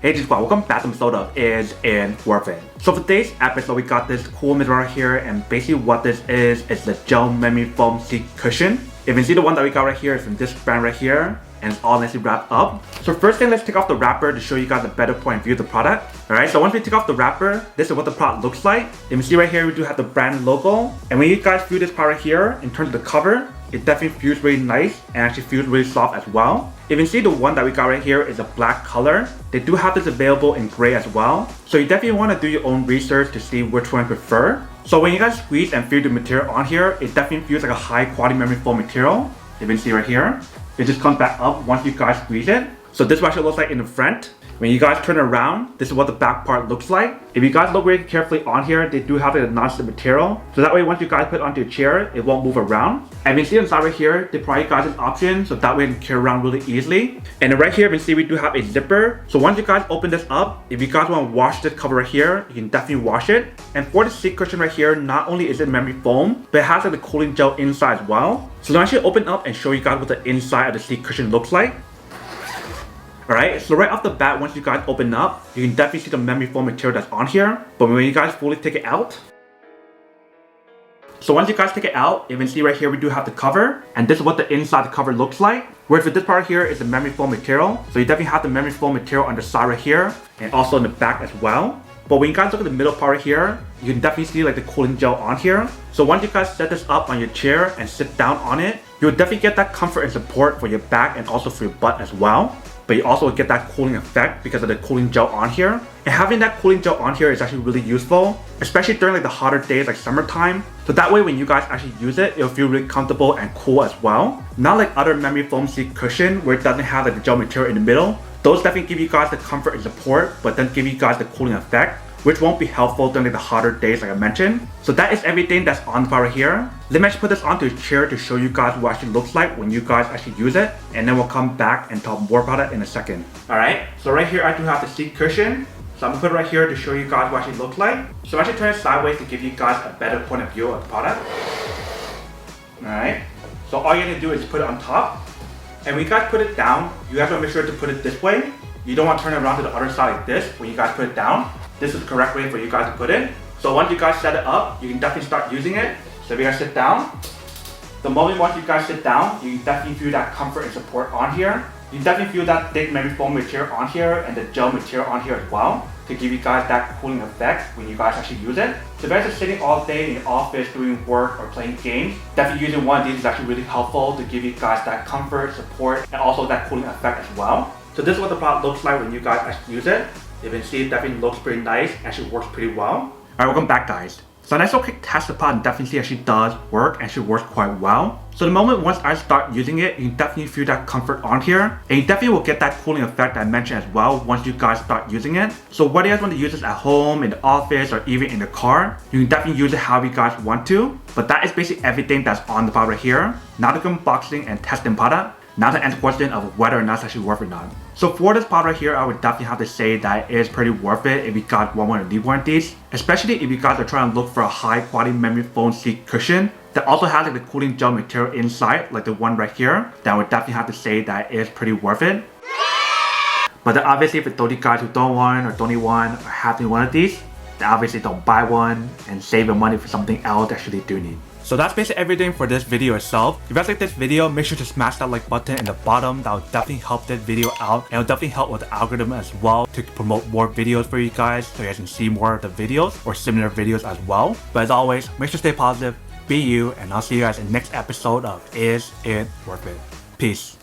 Hey G-Squad, welcome back to episode of Is It Worth It? So for today's episode, we got this cool mirror right here, and basically what this is the gel memory foam seat cushion. If you can see the one that we got right here is from this brand right here, and it's all nicely wrapped up. So first thing, let's take off the wrapper to show you guys a better point of view of the product. Alright, so once we take off the wrapper, this is what the product looks like. You can see right here we do have the brand logo, and when you guys feel this part right here, in terms of the cover, it definitely feels really nice and actually feels really soft as well. You can see the one that we got right here is a black color. They do have this available in gray as well. So you definitely want to do your own research to see which one you prefer. So when you guys squeeze and feel the material on here, it definitely feels like a high quality memory foam material. You can see right here. It just comes back up once you guys squeeze it. So this is what it looks like in the front. When you guys turn it around, this is what the back part looks like. If you guys look very carefully on here, they do have a non-slip material. So that way once you guys put it onto your chair, it won't move around. And you can see inside right here, they provide you guys an option so that way you can carry around really easily. And then right here, you can see we do have a zipper. So once you guys open this up, if you guys want to wash this cover right here, you can definitely wash it. And for the seat cushion right here, not only is it memory foam, but it has like the cooling gel inside as well. So let me actually open up and show you guys what the inside of the seat cushion looks like. Alright, so right off the bat, once you guys open up, you can definitely see the memory foam material that's on here. But when you guys fully take it out, so once you guys take it out, you can see right here we do have the cover, and this is what the inside of the cover looks like. Whereas with this part here is the memory foam material, so you definitely have the memory foam material on the side right here, and also in the back as well. But when you guys look at the middle part right here, you can definitely see like the cooling gel on here. So once you guys set this up on your chair and sit down on it, you'll definitely get that comfort and support for your back and also for your butt as well. But you also get that cooling effect because of the cooling gel on here. And having that cooling gel on here is actually really useful, especially during like the hotter days like summertime. So that way when you guys actually use it, it'll feel really comfortable and cool as well. Not like other memory foam seat cushion where it doesn't have like the gel material in the middle. Those definitely give you guys the comfort and support, but then give you guys the cooling effect, which won't be helpful during the hotter days like I mentioned. So that is everything that's on the part right here. Let me actually put this onto a chair to show you guys what it actually looks like when you guys actually use it, and then we'll come back and talk more about it in a second. Alright, so right here I do have the seat cushion. So I'm gonna put it right here to show you guys what it actually looks like. So I'm actually turn it sideways to give you guys a better point of view of the product. Alright, so all you're gonna do is put it on top. And when you guys put it down, you have to make sure to put it this way. You don't want to turn it around to the other side like this when you guys put it down. This is the correct way for you guys to put it. So once you guys set it up, you can definitely start using it. So if you guys sit down, the moment once you guys sit down, you can definitely feel that comfort and support on here. You can definitely feel that thick memory foam material on here and the gel material on here as well to give you guys that cooling effect when you guys actually use it. So if you guys are sitting all day in your office doing work or playing games, definitely using one of these is actually really helpful to give you guys that comfort, support, and also that cooling effect as well. So this is what the product looks like when you guys actually use it. You can see it definitely looks pretty nice, actually works pretty well. Alright, welcome back guys. So a nice little quick test the product definitely actually does work and actually works quite well. So the moment once I start using it, you can definitely feel that comfort on here. And you definitely will get that cooling effect that I mentioned as well once you guys start using it. So whether you guys want to use this at home, in the office, or even in the car, you can definitely use it however you guys want to. But that is basically everything that's on the product right here. Now to come unboxing and testing product. Now to answer the question of whether or not it's actually worth it or not. So for this product right here, I would definitely have to say that it is pretty worth it if you guys want one of these warranties. Especially if you guys are trying to look for a high quality memory foam seat cushion that also has like the cooling gel material inside, like the one right here. Then I would definitely have to say that it is pretty worth it. But then obviously for those guys who don't want or don't need one or have one of these, then obviously don't buy one and save your money for something else that you actually do need. So that's basically everything for this video itself. If you guys like this video, make sure to smash that like button in the bottom. That will definitely help this video out, and it'll definitely help with the algorithm as well to promote more videos for you guys so you guys can see more of the videos or similar videos as well. But as always, make sure to stay positive, be you, and I'll see you guys in the next episode of Is It Worth It? Peace.